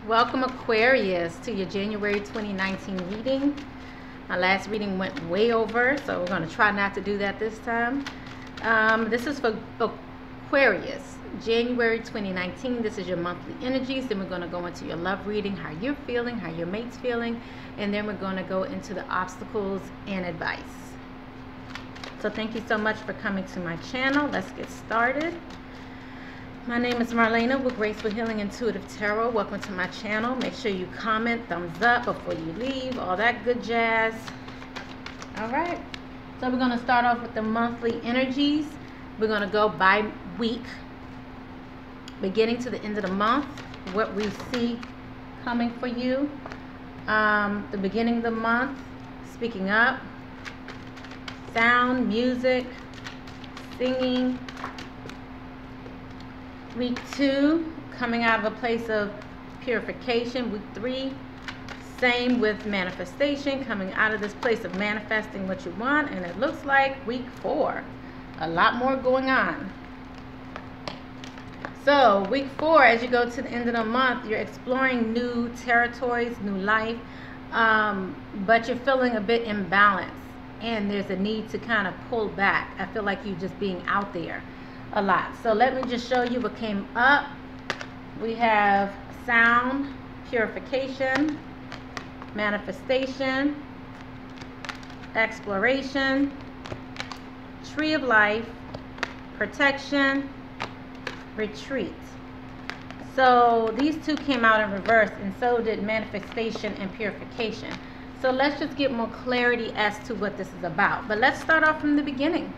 Welcome Aquarius to your January 2019 reading. My last reading went way over, so we're going to try not to do that this time. This is for Aquarius, January 2019. This is your monthly energies. Then we're going to go into your love reading, how you're feeling, how your mate's feeling, and then we're going to go into the obstacles and advice. So thank you so much for coming to my channel. Let's get started. My name is Marlena with Graceful Healing Intuitive Tarot. Welcome to my channel. Make sure you comment, thumbs up before you leave, all that good jazz. All right, so we're going to start off with the monthly energies. We're going to go by week, beginning to the end of the month, what we see coming for you. The beginning of the month, speaking up, sound, music, singing. Week 2, coming out of a place of purification. Week 3, same with manifestation, coming out of this place of manifesting what you want. And it looks like week 4, a lot more going on. So week 4, as you go to the end of the month, you're exploring new territories, new life, but you're feeling a bit imbalanced, and there's a need to kind of pull back. I feel like you're just being out there a lot. So let me just show you what came up. We have sound, purification, manifestation, exploration, tree of life, protection, retreat. So these two came out in reverse, and so did manifestation and purification. So let's just get more clarity as to what this is about. But let's start off from the beginning.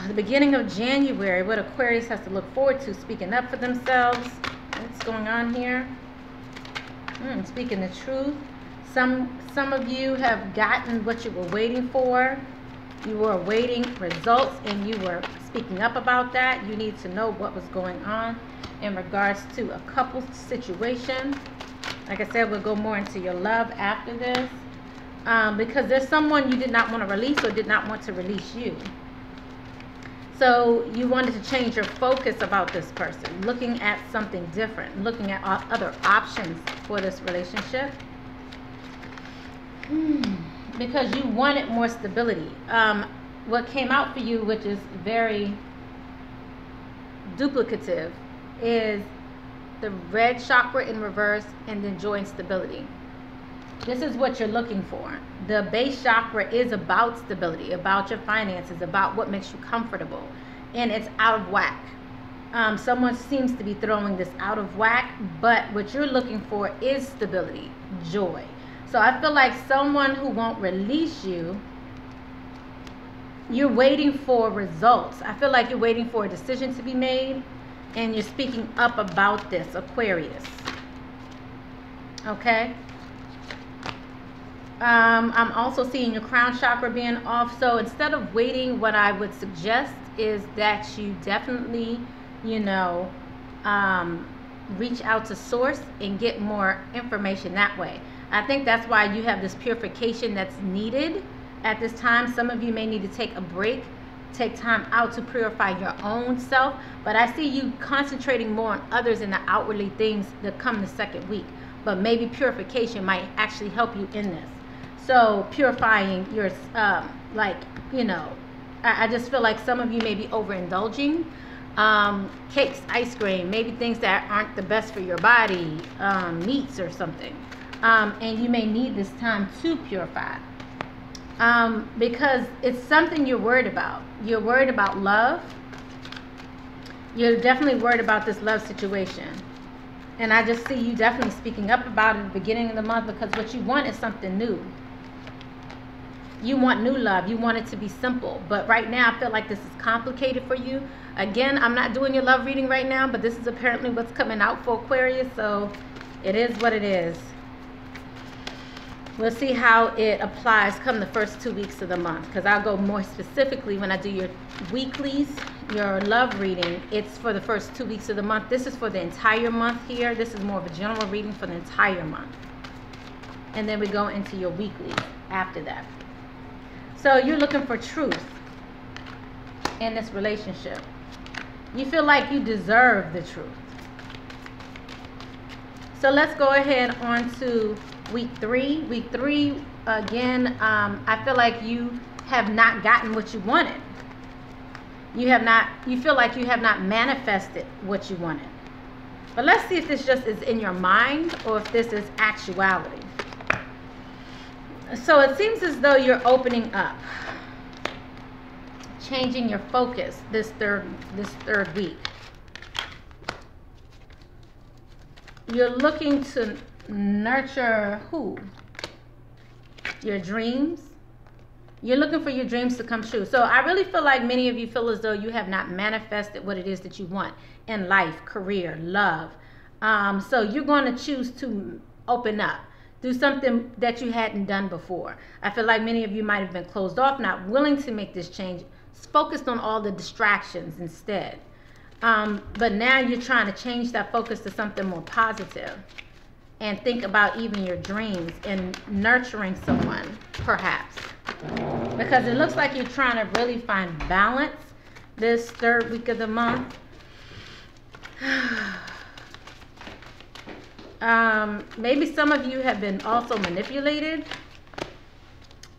The beginning of January, what Aquarius has to look forward to: speaking up for themselves. What's going on here? Speaking the truth. Some of you have gotten what you were waiting for. You were awaiting results, and you were speaking up about that. You need to know what was going on in regards to a couple situation. Like I said, we'll go more into your love after this, because there's someone you did not want to release or did not want to release you. So you wanted to change your focus about this person, looking at something different, looking at other options for this relationship, because you wanted more stability. What came out for you, which is very duplicative, is the red chakra in reverse and then joy and stability. This is what you're looking for. The base chakra is about stability, about your finances, about what makes you comfortable, and it's out of whack. Someone seems to be throwing this out of whack, but what you're looking for is stability, joy. So I feel like someone who won't release you, you're waiting for results. I feel like you're waiting for a decision to be made, and you're speaking up about this, Aquarius. Okay? I'm also seeing your crown chakra being off. So instead of waiting, what I would suggest is that you definitely, reach out to source and get more information that way. I think that's why you have this purification that's needed at this time. Some of you may need to take a break, take time out to purify your own self. But I see you concentrating more on others and the outwardly things that come the second week. But maybe purification might actually help you in this. So purifying your, I just feel like some of you may be overindulging. Cakes, ice cream, maybe things that aren't the best for your body, meats or something. And you may need this time to purify. Because it's something you're worried about. You're worried about love. You're definitely worried about this love situation. And I just see you definitely speaking up about it at the beginning of the month, because what you want is something new. You want new love. You want it to be simple. But right now, I feel like this is complicated for you. Again, I'm not doing your love reading right now, but this is apparently what's coming out for Aquarius. So it is what it is. We'll see how it applies come the first 2 weeks of the month, because I'll go more specifically when I do your weeklies, your love reading. It's for the first 2 weeks of the month. This is for the entire month here. This is more of a general reading for the entire month. And then we go into your weeklies after that. So you're looking for truth in this relationship. You feel like you deserve the truth. So let's go ahead on to week 3. Week 3, again, I feel like you have not gotten what you wanted. You feel like you have not manifested what you wanted. But let's see if this just is in your mind or if this is actuality. So it seems as though you're opening up, changing your focus this third week. You're looking to nurture who? Your dreams. You're looking for your dreams to come true. So I really feel like many of you feel as though you have not manifested what it is that you want in life, career, love. So you're going to choose to open up, do something that you hadn't done before. I feel like many of you might have been closed off, not willing to make this change, focused on all the distractions instead. But now you're trying to change that focus to something more positive and think about even your dreams and nurturing someone, perhaps. Because it looks like you're trying to really find balance this third week of the month. Maybe some of you have been also manipulated,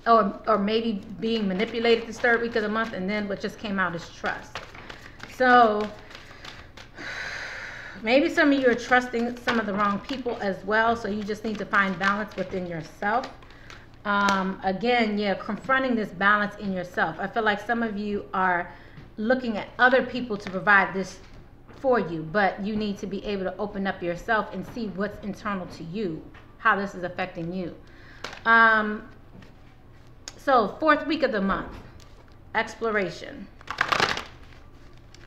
or maybe being manipulated this third week of the month, and then what just came out is trust. So maybe some of you are trusting some of the wrong people as well, so you just need to find balance within yourself. Again, yeah, confronting this balance in yourself. I feel like some of you are looking at other people to provide this for you, but you need to be able to open up yourself and see what's internal to you, how this is affecting you. So fourth week of the month, exploration.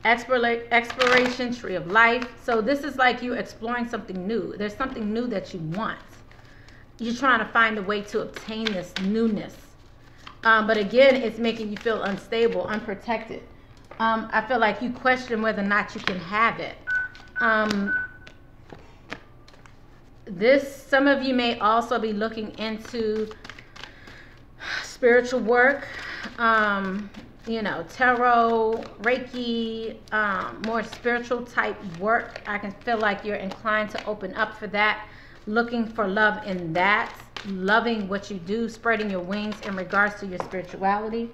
Exploration, tree of life. So this is like you exploring something new. There's something new that you want. You're trying to find a way to obtain this newness. But again, it's making you feel unstable, unprotected. I feel like you question whether or not you can have it. Some of you may also be looking into spiritual work, you know, tarot, Reiki, more spiritual type work. I can feel like you're inclined to open up for that, looking for love in that, loving what you do, spreading your wings in regards to your spirituality.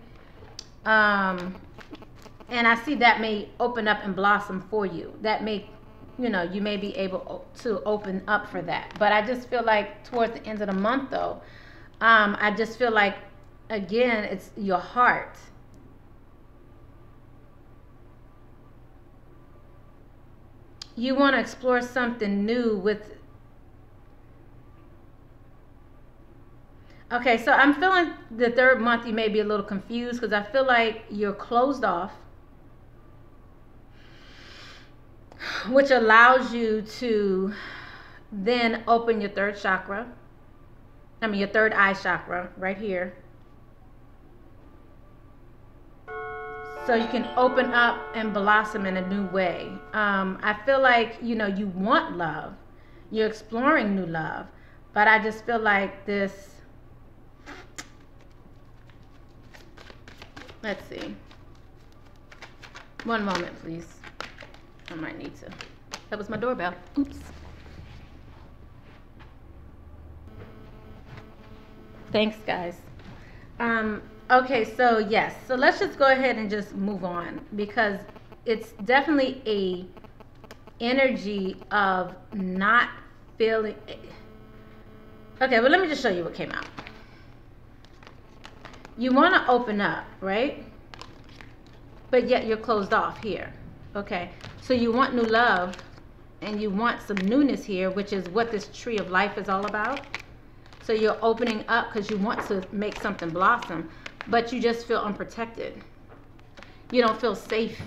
And I see that may open up and blossom for you. That may, you know, you may be able to open up for that. But I just feel like towards the end of the month, though, I just feel like, again, it's your heart. You want to explore something new with... Okay, so I'm feeling the third month you may be a little confused because I feel like you're closed off, which allows you to then open your third chakra. I mean, your third eye chakra right here. So you can open up and blossom in a new way. I feel like, you know, you want love. You're exploring new love. But I just feel like this... Let's see. One moment, please. I might need to. That was my doorbell. Oops. Thanks, guys. Okay, so yes. So let's just go ahead and just move on because it's definitely a energy of not feeling... Okay, well, let me just show you what came out. You want to open up, right? But yet you're closed off here. Okay, so you want new love and you want some newness here, which is what this tree of life is all about. So you're opening up because you want to make something blossom, but you just feel unprotected. You don't feel safe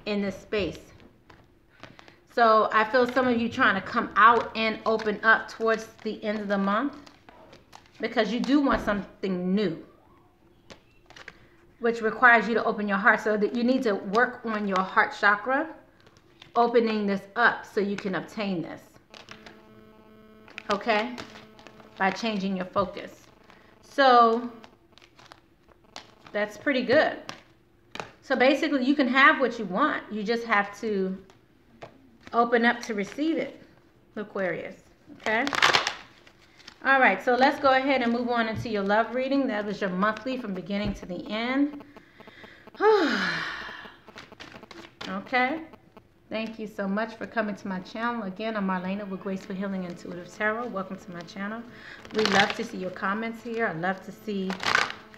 in this space. So I feel some of you trying to come out and open up towards the end of the month because you do want something new, which requires you to open your heart. So that you need to work on your heart chakra, opening this up so you can obtain this. Okay? By changing your focus. So that's pretty good. So basically you can have what you want. You just have to open up to receive it, Aquarius. Okay. All right, so let's go ahead and move on into your love reading. That was your monthly from beginning to the end. Okay. Thank you so much for coming to my channel. Again, I'm Marlena with Graceful Healing Intuitive Tarot. Welcome to my channel. We love to see your comments here. I love to see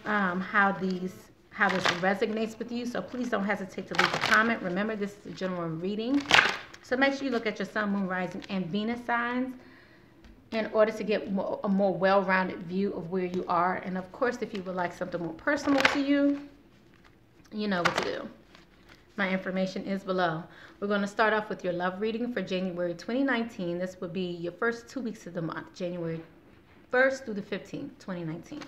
how this resonates with you. So please don't hesitate to leave a comment. Remember, this is a general reading. So make sure you look at your sun, moon, rising, and Venus signs in order to get a more well-rounded view of where you are. And of course, if you would like something more personal to you, you know what to do. My information is below. We're going to start off with your love reading for January 2019. This would be your first 2 weeks of the month, January 1st through the 15th, 2019.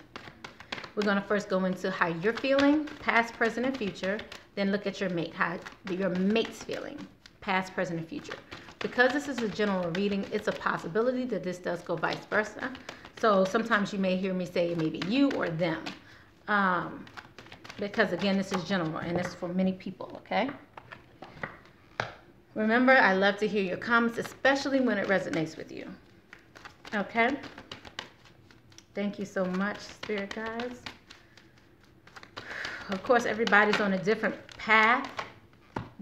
We're going to first go into how you're feeling, past, present, and future. Then look at your mate, how your mate's feeling, past, present, and future. Because this is a general reading, it's a possibility that this does go vice versa. So sometimes you may hear me say maybe you or them. Because again, this is general and it's for many people, okay? Remember, I love to hear your comments, especially when it resonates with you. Okay? Thank you so much, Spirit guides. Of course, everybody's on a different path,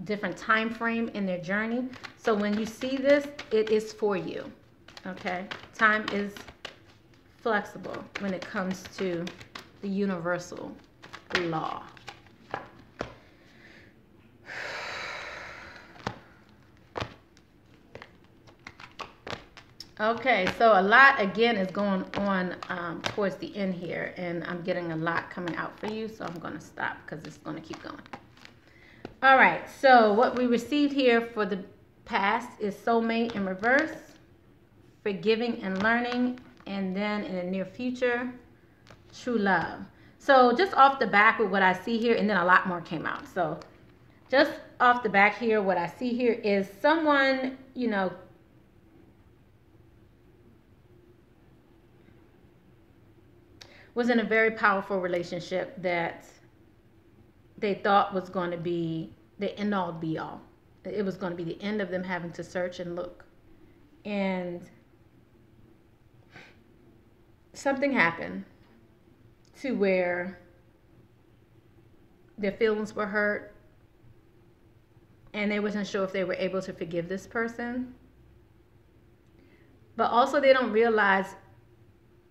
different time frame in their journey. So when you see this, it is for you. Okay? Time is flexible when it comes to the universal law. Okay, so a lot again is going on towards the end here, and I'm getting a lot coming out for you, so I'm going to stop because it's going to keep going. All right, so what we received here for the past is soulmate in reverse, forgiving and learning, and then in the near future, true love. So just off the back with what I see here, and then a lot more came out. So just off the back here, what I see here is someone, you know, was in a very powerful relationship that they thought was going to be the end all be all. It was going to be the end of them having to search and look. And something happened to where their feelings were hurt and they wasn't sure if they were able to forgive this person. But also they don't realize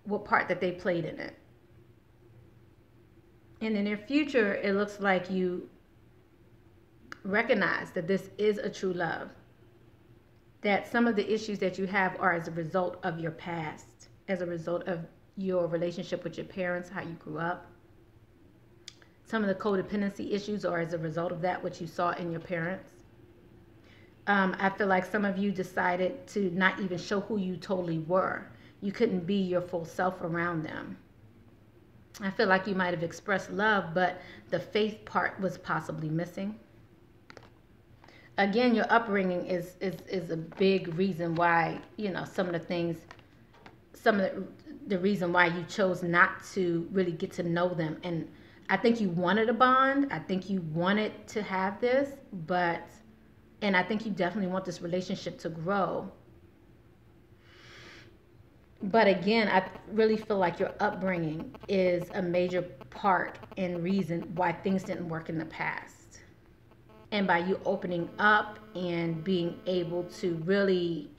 what part that they played in it. And in their future, it looks like you recognize that this is a true love. That some of the issues that you have are as a result of your past, as a result of your relationship with your parents, how you grew up. Some of the codependency issues are as a result of that, what you saw in your parents. I feel like some of you decided to not even show who you totally were. You couldn't be your full self around them. I feel like you might have expressed love, but the faith part was possibly missing. Again, your upbringing is a big reason why, you know, some of the things, some of the reason why you chose not to really get to know them. And I think you wanted a bond. I think you wanted to have this, and I think you definitely want this relationship to grow. But again, I really feel like your upbringing is a major part and reason why things didn't work in the past. And by you opening up and being able to really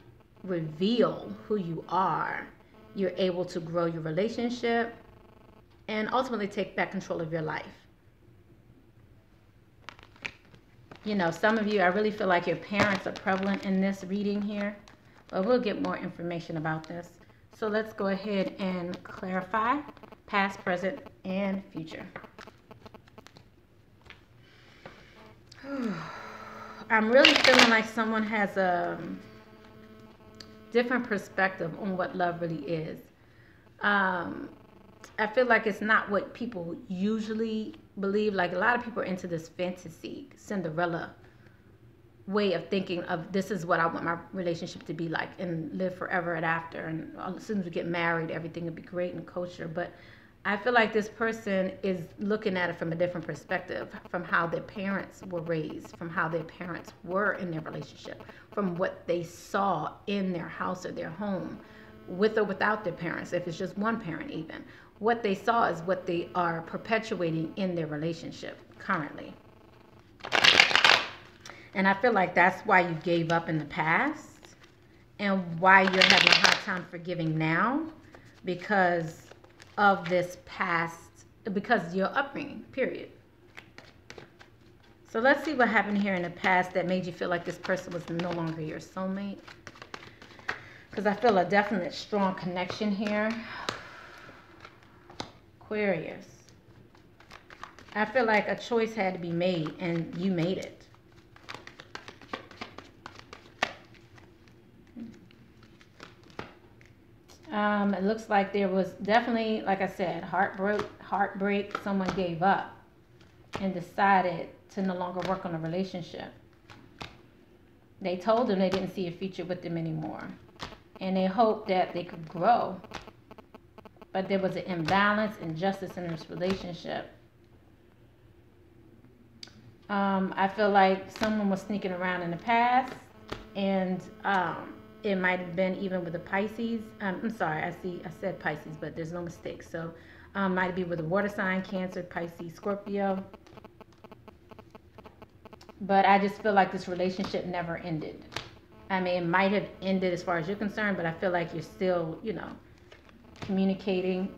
reveal who you are, you're able to grow your relationship and ultimately take back control of your life. You know, some of you, I really feel like your parents are prevalent in this reading here, but we'll get more information about this. So let's go ahead and clarify past, present, and future. I'm really feeling like someone has a different perspective on what love really is. I feel like it's not what people usually believe. Like a lot of people are into this fantasy, Cinderella way of thinking of this is what I want my relationship to be like and live forever and after. And as soon as we get married, everything will be great and kosher. But I feel like this person is looking at it from a different perspective, from how their parents were raised, from how their parents were in their relationship, from what they saw in their house or their home, with or without their parents, if it's just one parent even. What they saw is what they are perpetuating in their relationship currently. And I feel like that's why you gave up in the past and why you're having a hard time forgiving now, because of this past, because of your upbringing, period. So let's see what happened here in the past that made you feel like this person was no longer your soulmate. Because I feel a definite strong connection here. Aquarius. I feel like a choice had to be made and you made it. It looks like there was definitely, like I said, heartbreak. Someone gave up and decided to no longer work on a relationship. They told them they didn't see a future with them anymore. And they hoped that they could grow. But there was an imbalance, injustice in this relationship. I feel like someone was sneaking around in the past, and it might have been even with the Pisces. I'm sorry, I said Pisces, but there's no mistake. So might be with a water sign, Cancer, Pisces, Scorpio. But I just feel like this relationship never ended. I mean, it might have ended as far as you're concerned, but I feel like you're still, you know, communicating,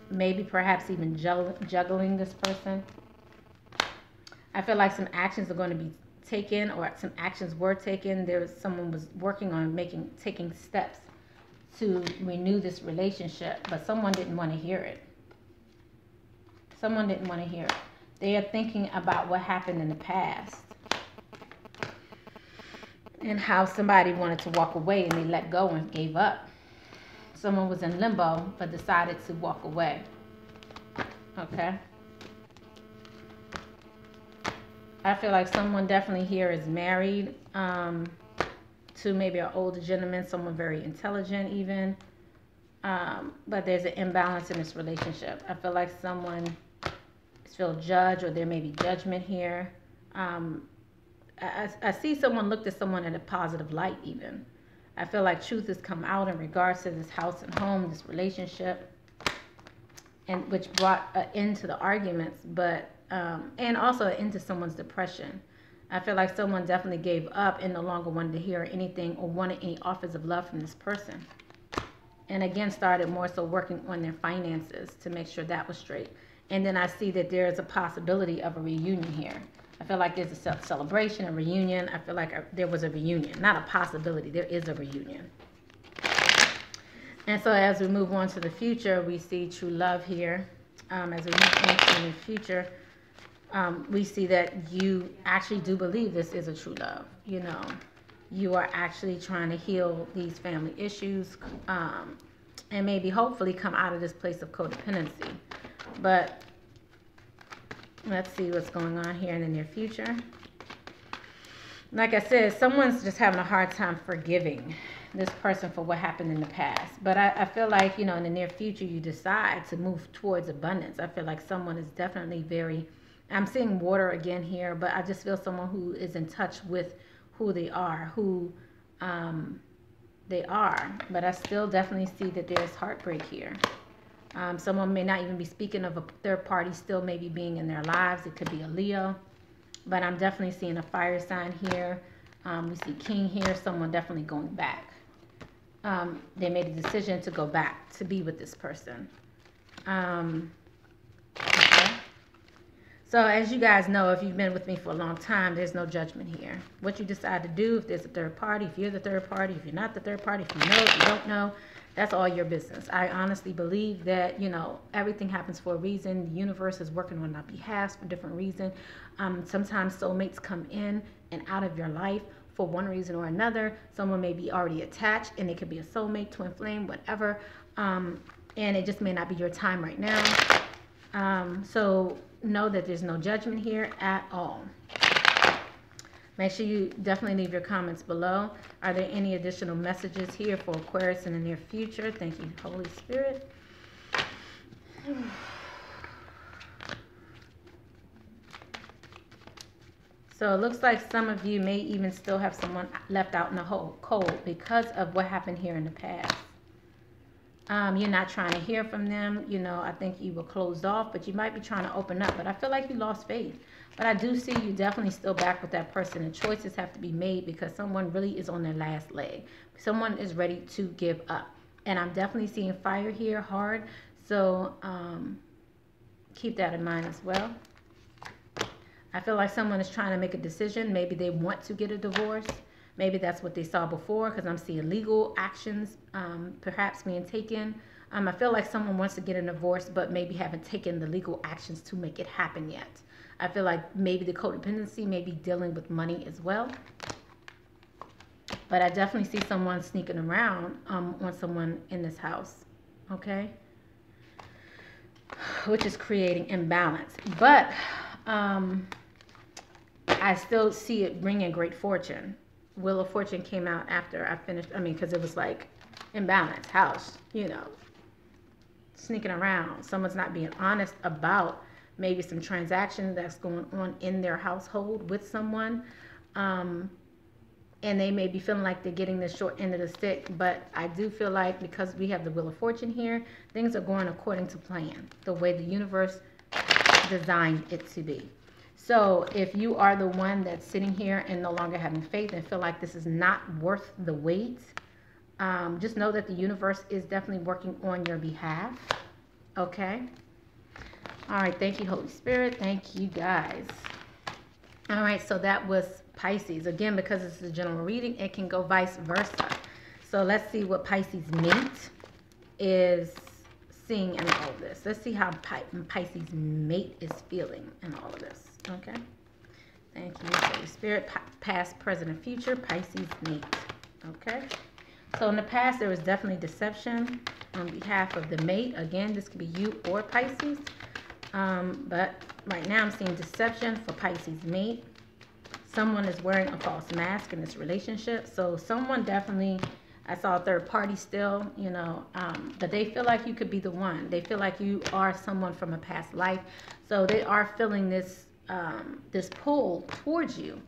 maybe perhaps even juggling this person. I feel like some actions are going to be taken, or some actions were taken. Someone was working on taking steps to renew this relationship, but someone didn't want to hear it. Someone didn't want to hear it. They are thinking about what happened in the past and how somebody wanted to walk away and they let go and gave up. Someone was in limbo but decided to walk away. Okay. I feel like someone definitely here is married to maybe an older gentleman, someone very intelligent even. But there's an imbalance in this relationship. I feel like someone feels judged, or there may be judgment here. I see someone looked at someone in a positive light even. I feel like truth has come out in regards to this house and home, this relationship, and which brought an end to the arguments, but and also an end to someone's depression. I feel like someone definitely gave up and no longer wanted to hear anything or wanted any offers of love from this person. And again, started more so working on their finances to make sure that was straight. And then I see that there is a possibility of a reunion here. I feel like there's a celebration, a reunion. I feel like there was a reunion, not a possibility. There is a reunion. And so as we move on to the future, we see true love here. As we move into the future, we see that you actually do believe this is a true love. You know, you are actually trying to heal these family issues, and maybe hopefully come out of this place of codependency. But let's see what's going on here in the near future. Like I said, someone's just having a hard time forgiving this person for what happened in the past. But I feel like, you know, in the near future, you decide to move towards abundance. I feel like someone is definitely very, I'm seeing water again here, but I just feel someone who is in touch with who they are, But I still definitely see that there's heartbreak here. Someone may not even be speaking of a third party still maybe being in their lives. It could be a Leo. But I'm definitely seeing a fire sign here. We see King here. Someone definitely going back. They made a decision to go back to be with this person. Okay. So as you guys know, if you've been with me for a long time, there's no judgment here. What you decide to do, if there's a third party, if you're the third party, if you're not the third party, if you know, if you don't know, that's all your business. I honestly believe that, you know, everything happens for a reason. The universe is working on our behalf for different reasons. Sometimes soulmates come in and out of your life for one reason or another. Someone may be already attached, and it could be a soulmate, twin flame, whatever. And it just may not be your time right now. So know that there's no judgment here at all. Make sure you definitely leave your comments below. Are there any additional messages here for Aquarius in the near future? Thank you, Holy Spirit. So it looks like some of you may even still have someone left out in the cold because of what happened here in the past. You're not trying to hear from them. You know, I think you were closed off, but you might be trying to open up. But I feel like you lost faith. But I do see you definitely still back with that person. And choices have to be made because someone really is on their last leg. Someone is ready to give up. And I'm definitely seeing fire here hard. So keep that in mind as well. I feel like someone is trying to make a decision. Maybe they want to get a divorce. Maybe that's what they saw before, because I'm seeing legal actions perhaps being taken. I feel like someone wants to get a divorce, but maybe haven't taken the legal actions to make it happen yet. I feel like maybe the codependency may be dealing with money as well. But I definitely see someone sneaking around on someone in this house, okay? Which is creating imbalance. But I still see it bringing great fortune. Wheel of Fortune came out after I finished, because it was like imbalance, house, you know, sneaking around. Someone's not being honest about maybe some transaction that's going on in their household with someone. And they may be feeling like they're getting the short end of the stick. But I do feel like because we have the Wheel of Fortune here, things are going according to plan, the way the universe designed it to be. So if you are the one that's sitting here and no longer having faith and feel like this is not worth the wait, just know that the universe is definitely working on your behalf. Okay? All right. Thank you, Holy Spirit. Thank you, guys. All right. So that was Pisces. Again, because it's a general reading, it can go vice versa. So let's see what Pisces mate is seeing in all of this. Let's see how Pisces mate is feeling in all of this. Okay. Thank you, Holy Spirit. Past, present, and future. Pisces mate. Okay. So in the past, there was definitely deception on behalf of the mate. Again, this could be you or Pisces. But right now, I'm seeing deception for Pisces mate. Someone is wearing a false mask in this relationship. So someone definitely, I saw a third party still, you know, but they feel like you could be the one. They feel like you are someone from a past life. So they are feeling this this pull towards you.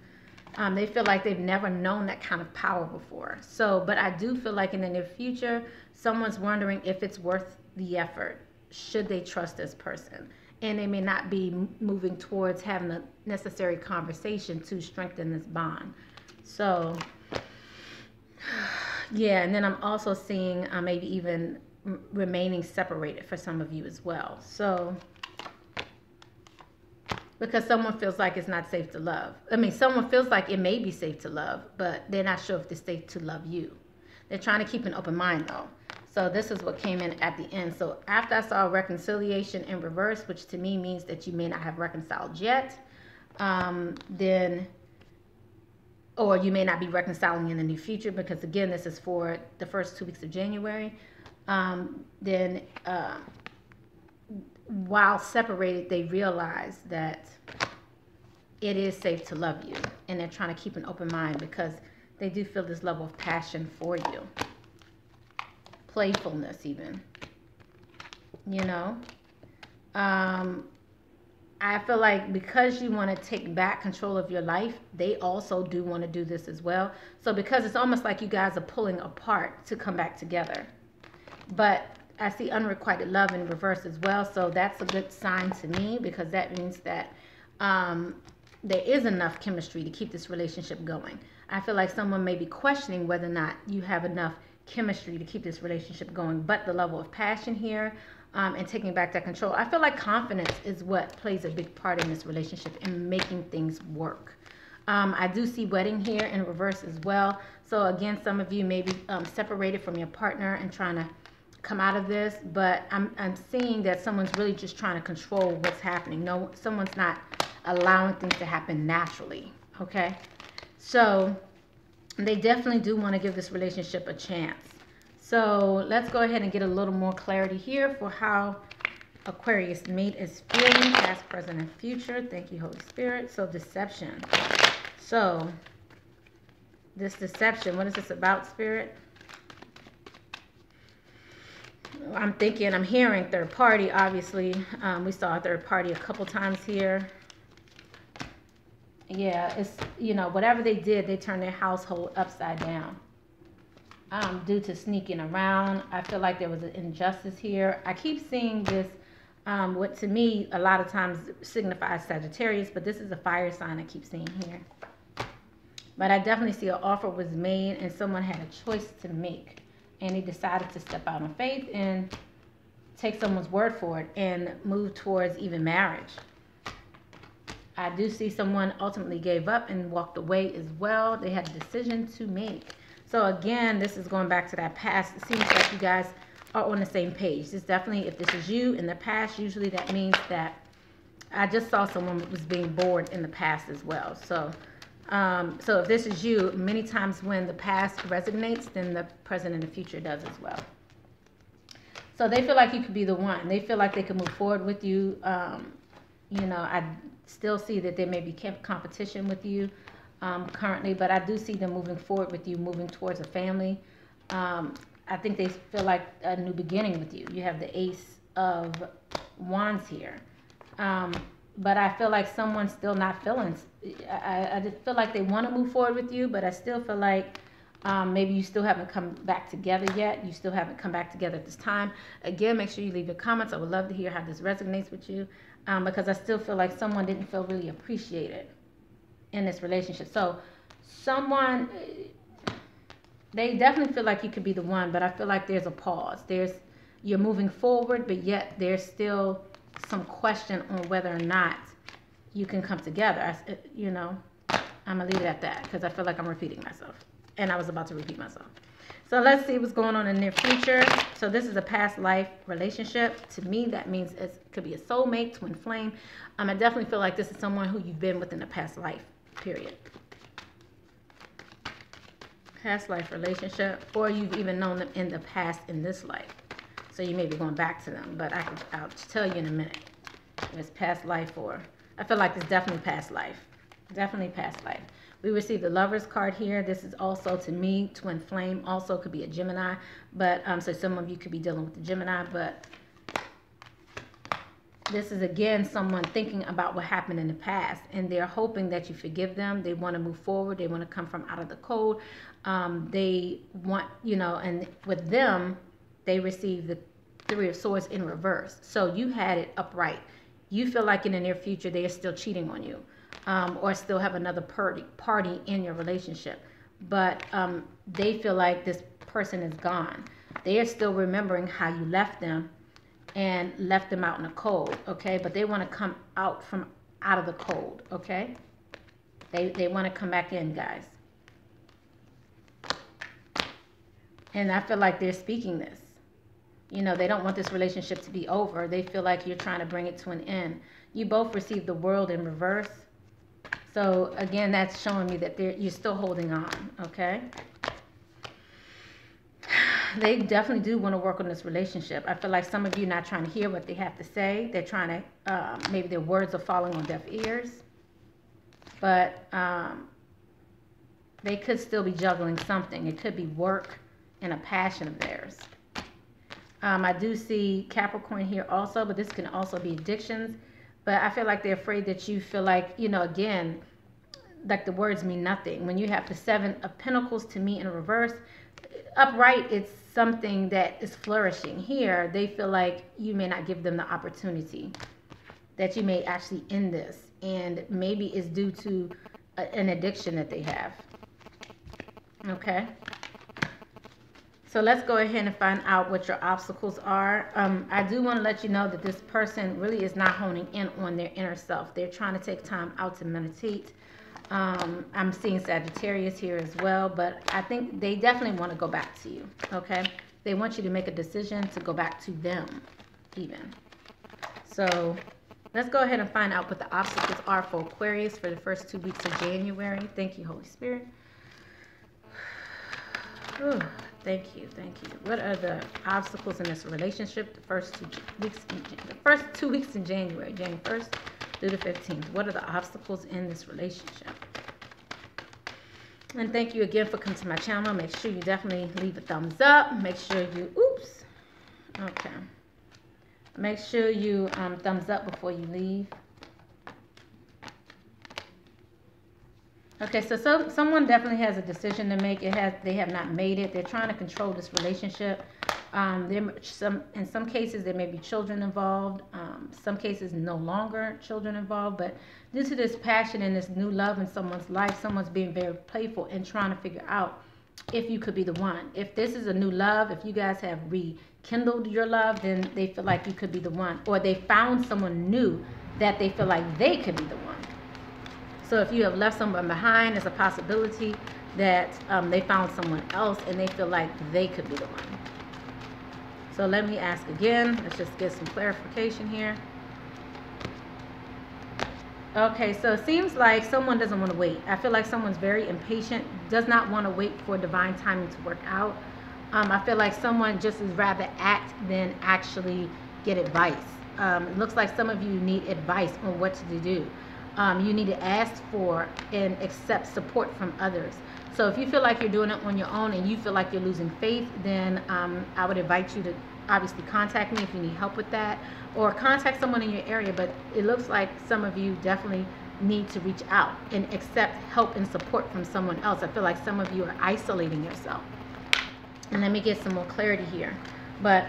They feel like they've never known that kind of power before. So, but I do feel like in the near future, someone's wondering if it's worth the effort. Should they trust this person? And they may not be moving towards having a necessary conversation to strengthen this bond. So, yeah, and then I'm also seeing maybe even remaining separated for some of you as well. So, because someone feels like it's not safe to love. Someone feels like it may be safe to love, but they're not sure if it's safe to love you. They're trying to keep an open mind, though. So this is what came in at the end. So after I saw reconciliation in reverse, which to me means that you may not have reconciled yet, or you may not be reconciling in the near future, because again, this is for the first 2 weeks of January. While separated, they realize that it is safe to love you, and they're trying to keep an open mind because they do feel this level of passion for you, playfulness even, you know. I feel like because you want to take back control of your life, they also do want to do this as well. So because it's almost like you guys are pulling apart to come back together. But I see unrequited love in reverse as well. So that's a good sign to me, because that means that there is enough chemistry to keep this relationship going. I feel like someone may be questioning whether or not you have enough chemistry to keep this relationship going. But the level of passion here and taking back that control, I feel like confidence is what plays a big part in this relationship and making things work. I do see wedding here in reverse as well. So again, some of you may be separated from your partner and trying to come out of this, but I'm seeing that someone's really just trying to control what's happening. No, someone's not allowing things to happen naturally. Okay, so they definitely do want to give this relationship a chance. So let's go ahead and get a little more clarity here for how Aquarius mate is feeling, past, present, and future. Thank you, Holy Spirit. So deception. So this deception, what is this about, Spirit? I'm hearing third party, obviously. We saw a third party a couple times here. Yeah, it's, you know, whatever they did, they turned their household upside down. Due to sneaking around. I feel like there was an injustice here. I keep seeing this, what to me a lot of times signifies Sagittarius, but this is a fire sign I keep seeing here. But I definitely see an offer was made and someone had a choice to make. And he decided to step out on faith and take someone's word for it and move towards even marriage. I do see someone ultimately gave up and walked away as well. They had a decision to make. So again, this is going back to that past. It seems like you guys are on the same page. This definitely, if this is you in the past, usually that means that I just saw someone was being bored in the past as well. So so if this is you, many times when the past resonates, then the present and the future does as well. So they feel like you could be the one. They feel like they could move forward with you. You know, I still see that there may be competition with you currently, but I do see them moving forward with you, moving towards a family. I think they feel like a new beginning with you. You have the Ace of Wands here. But I feel like someone's still not feeling. I just feel like they want to move forward with you, but I still feel like maybe you still haven't come back together yet. You still haven't come back together at this time. Again, make sure you leave your comments. I would love to hear how this resonates with you, because I still feel like someone didn't feel really appreciated in this relationship. So someone, they definitely feel like you could be the one, but I feel like there's a pause. You're moving forward, but yet there's still some question on whether or not you can come together. You know, I'm gonna leave it at that because I feel like I'm repeating myself, and I was about to repeat myself. So let's see what's going on in the near future. So this is a past life relationship. To me, that means it could be a soulmate, twin flame. I definitely feel like this is someone who you've been with in a past life, period. Past life relationship, or you've even known them in the past in this life. So you may be going back to them, but I'll tell you in a minute if it's past life, or I feel like it's definitely past life. Definitely past life. We received the Lovers card here. This is also, to me, twin flame. Also could be a Gemini, but so some of you could be dealing with the Gemini, but this is again someone thinking about what happened in the past, and they're hoping that you forgive them. They want to move forward. They want to come from out of the cold. They want, you know, and with them, they received the Three of Swords in reverse. So you had it upright. You feel like in the near future they are still cheating on you, or still have another party in your relationship. But they feel like this person is gone. They are still remembering how you left them and left them out in the cold, okay? But they want to come out of the cold, okay? They want to come back in, guys. And I feel like they're speaking this. You know, they don't want this relationship to be over. They feel like you're trying to bring it to an end. You both received the World in reverse. So, again, that's showing me that you're still holding on, okay? They definitely do want to work on this relationship. I feel like some of you are not trying to hear what they have to say. They're trying to, maybe their words are falling on deaf ears. But they could still be juggling something. It could be work and a passion of theirs. I do see Capricorn here also, but this can also be addictions. But I feel like they're afraid that you feel like, you know, again, like the words mean nothing. When you have the Seven of Pentacles, to me, in reverse, upright, it's something that is flourishing. Here, they feel like you may not give them the opportunity, that you may actually end this. And maybe it's due to an addiction that they have. Okay. So let's go ahead and find out what your obstacles are. I do want to let you know that this person really is not honing in on their inner self. They're trying to take time out to meditate. I'm seeing Sagittarius here as well, but I think they definitely want to go back to you, okay? They want you to make a decision to go back to them even. So let's go ahead and find out what the obstacles are for Aquarius for the first 2 weeks of January. Thank you, Holy Spirit. Whew. Thank you, thank you. What are the obstacles in this relationship the first 2 weeks in January, January 1st through the 15th? What are the obstacles in this relationship? And thank you again for coming to my channel. Make sure you definitely leave a thumbs up. Make sure you, Okay. Make sure you thumbs up before you leave. Okay, so someone definitely has a decision to make. They have not made it. They're trying to control this relationship. In some cases there may be children involved. Some cases no longer children involved. But due to this passion and this new love in someone's life, someone's being very playful and trying to figure out if you could be the one. If this is a new love, if you guys have rekindled your love, then they feel like you could be the one. Or they found someone new that they feel like they could be the one. So if you have left someone behind, there's a possibility that they found someone else and they feel like they could be the one. So let me ask again. Let's just get some clarification here. Okay, so it seems like someone doesn't want to wait. I feel like someone's very impatient, does not want to wait for divine timing to work out. I feel like someone just is rather act than actually get advice. It looks like some of you need advice on what to do. You need to ask for and accept support from others. So if you feel like you're doing it on your own and you feel like you're losing faith, then I would invite you to obviously contact me if you need help with that, or contact someone in your area. But it looks like some of you definitely need to reach out and accept help and support from someone else. I feel like some of you are isolating yourself. And let me get some more clarity here. But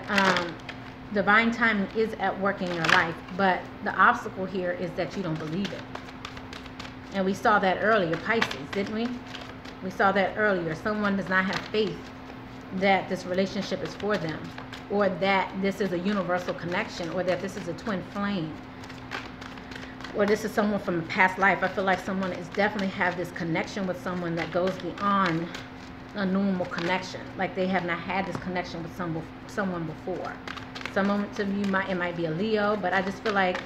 divine timing is at work in your life, but the obstacle here is that you don't believe it. And we saw that earlier, Pisces, didn't we? We saw that earlier. Someone does not have faith that this relationship is for them, or that this is a universal connection, or that this is a twin flame, or this is someone from a past life. I feel like someone is definitely have this connection with someone that goes beyond a normal connection. Like they have not had this connection with someone before. Some of you it might be a Leo, but I just feel like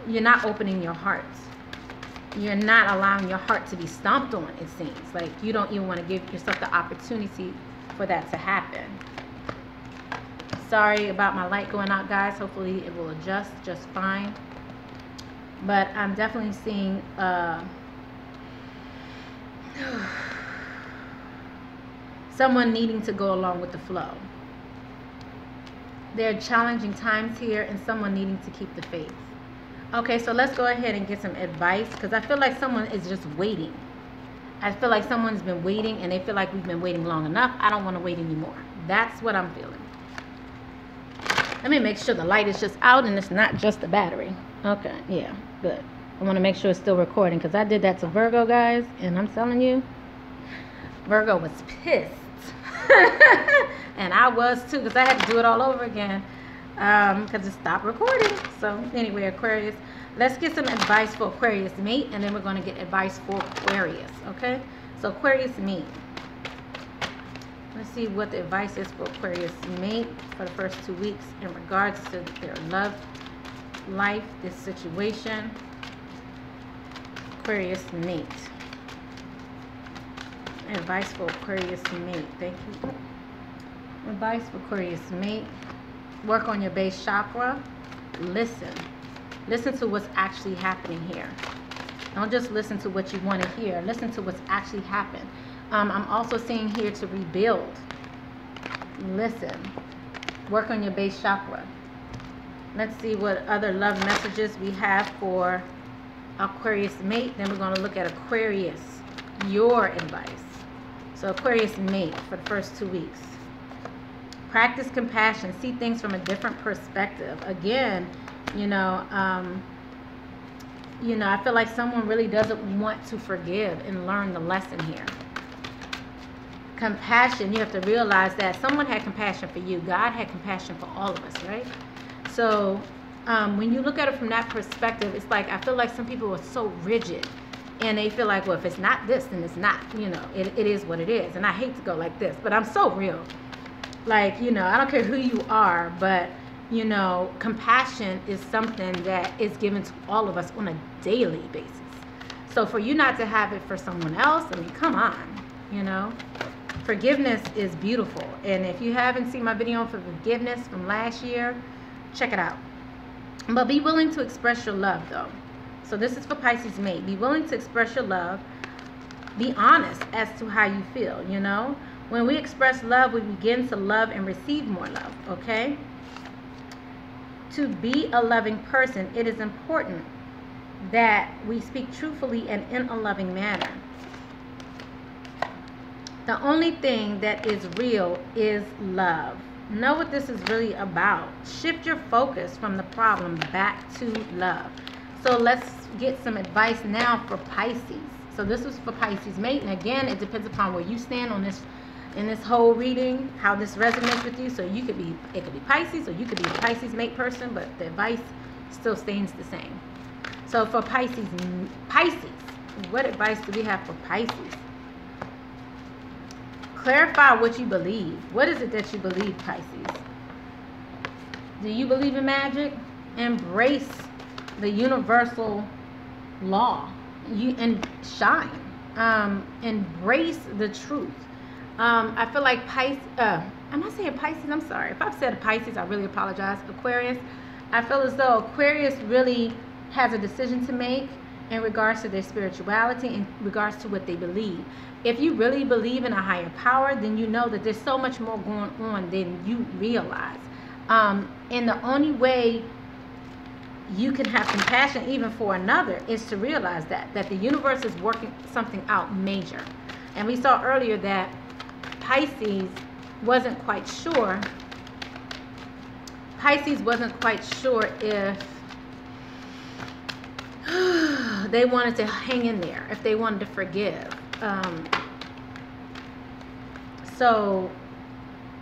you're not opening your heart. You're not allowing your heart to be stomped on, it seems. Like you don't even want to give yourself the opportunity for that to happen. Sorry about my light going out, guys. Hopefully it will adjust just fine. But I'm definitely seeing someone needing to go along with the flow. There are challenging times here and someone needing to keep the faith. Okay, so let's go ahead and get some advice, because I feel like someone is just waiting. I feel like someone's been waiting and they feel like we've been waiting long enough. I don't want to wait anymore. That's what I'm feeling. Let me make sure the light is just out and it's not just the battery. Okay, yeah, good. I want to make sure it's still recording, because I did that to Virgo, guys, and I'm telling you, Virgo was pissed. And I was too, because I had to do it all over again because it stopped recording. So anyway, Aquarius, let's get some advice for Aquarius mate, and then we're going to get advice for Aquarius. Okay, so Aquarius mate, let's see what the advice is for Aquarius mate for the first 2 weeks in regards to their love life, this situation. Aquarius mate, advice for Aquarius mate. Thank you. Advice for Aquarius mate: work on your base chakra. Listen to what's actually happening here. Don't just listen to what you want to hear. Listen to what's actually happened. I'm also seeing here to rebuild. Listen. Work on your base chakra. Let's see what other love messages we have for Aquarius mate. Then we're going to look at Aquarius, your advice. So Aquarius mate for the first 2 weeks. Practice compassion. See things from a different perspective. Again, I feel like someone really doesn't want to forgive and learn the lesson here. Compassion. You have to realize that someone had compassion for you. God had compassion for all of us, right? So when you look at it from that perspective, it's like I feel like some people are so rigid. And they feel like, well, if it's not this, then it's not. It is what it is. And I hate to go like this, but I'm so real. Like, I don't care who you are, but, compassion is something that is given to all of us on a daily basis. So for you not to have it for someone else, I mean, come on, Forgiveness is beautiful. And if you haven't seen my video for forgiveness from last year, check it out. But be willing to express your love, though. So this is for Pisces mate. Be willing to express your love. Be honest as to how you feel, When we express love, we begin to love and receive more love, okay? to be a loving person, it is important that we speak truthfully and in a loving manner. The only thing that is real is love. Know what this is really about. Shift your focus from the problem back to love. So let's get some advice now for Pisces. So this was for Pisces mate, and again, it depends upon where you stand on this in this whole reading, how this resonates with you. So you could be, it could be Pisces, or you could be a Pisces mate person, but the advice still stays the same. So for Pisces, what advice do we have for Pisces? Clarify what you believe. What is it that you believe, Pisces? Do you believe in magic? Embrace the universal law. And shine. Embrace the truth. I feel like Pisces, am I saying Pisces? I'm sorry. If I've said Pisces, I really apologize. Aquarius, I feel as though Aquarius really has a decision to make in regards to their spirituality, in regards to what they believe. If you really believe in a higher power, then you know that there's so much more going on than you realize. And the only way you can have compassion even for another is to realize that the universe is working something out major. And we saw earlier that Pisces wasn't quite sure. Pisces wasn't quite sure if they wanted to hang in there, if they wanted to forgive. So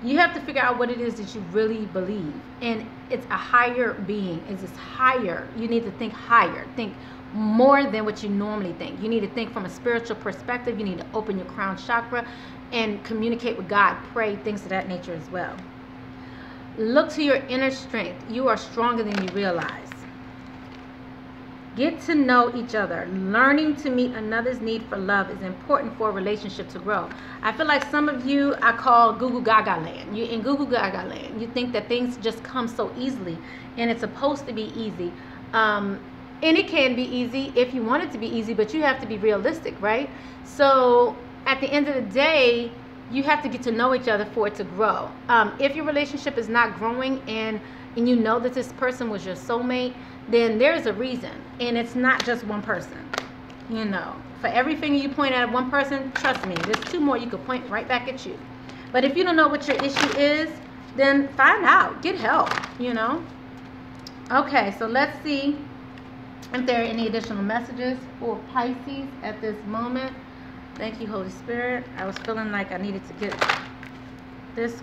you have to figure out what it is that you really believe. And it's a higher being. It's this higher. You need to think higher. Think more than what you normally think. You need to think from a spiritual perspective. You need to open your crown chakra and communicate with God. Pray, things of that nature as well. Look to your inner strength. You are stronger than you realize. Get to know each other. Learning to meet another's need for love is important for a relationship to grow. I feel like some of you I call Goo Goo Gaga land. You in Goo Goo Gaga land. You think that things just come so easily, and it's supposed to be easy. And it can be easy if you want it to be easy, but you have to be realistic, right? So at the end of the day, you have to get to know each other for it to grow. If your relationship is not growing and you know that this person was your soulmate, then there's a reason. And it's not just one person. You know, for every finger you point at one person, trust me, there's two more you could point right back at you. But if you don't know what your issue is, then find out. Get help, you know. Okay, so let's see if there are any additional messages for Pisces at this moment. Thank you, Holy Spirit. I was feeling like I needed to get this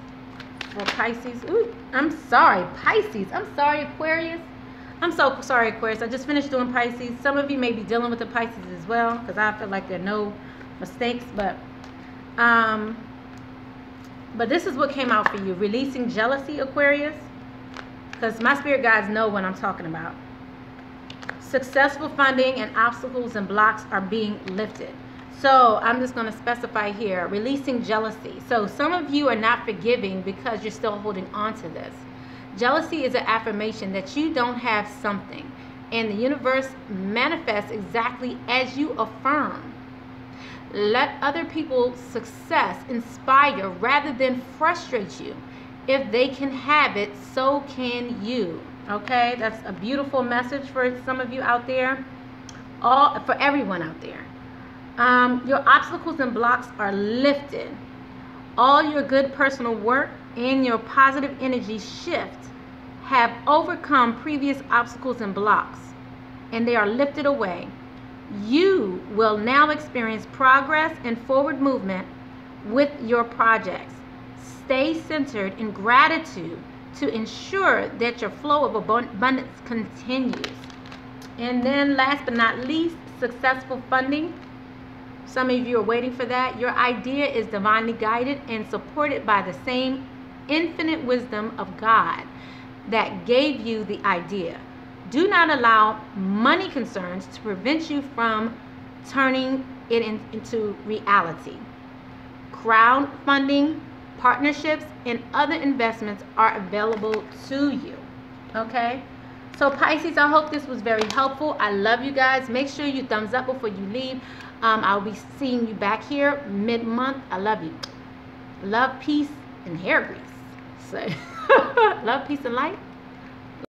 for Pisces. Ooh, I'm sorry, Pisces. I'm sorry, Aquarius. I'm so sorry, Aquarius. I just finished doing Pisces. Some of you may be dealing with the Pisces as well, because I feel like there are no mistakes. But this is what came out for you. Releasing jealousy, Aquarius. Because my spirit guides know what I'm talking about. Successful funding and obstacles and blocks are being lifted. So I'm just going to specify here, releasing jealousy. So some of you are not forgiving because you're still holding on to this. Jealousy is an affirmation that you don't have something, and the universe manifests exactly as you affirm. Let other people's success inspire rather than frustrate you. If they can have it, so can you. Okay, that's a beautiful message for some of you out there, for everyone out there. Your obstacles and blocks are lifted. All your good personal work and your positive energy shift have overcome previous obstacles and blocks, and they are lifted away. You will now experience progress and forward movement with your projects. Stay centered in gratitude to ensure that your flow of abundance continues. And then last but not least, successful funding. Some of you are waiting for that. Your idea is divinely guided and supported by the same infinite wisdom of God that gave you the idea. Do not allow money concerns to prevent you from turning it into reality. Crowdfunding, partnerships, and other investments are available to you. Okay? So Pisces, I hope this was very helpful. I love you guys. Make sure you thumbs up before you leave. I'll be seeing you back here mid-month. I love you. Love, peace, and hair grease. So, love, peace, and light.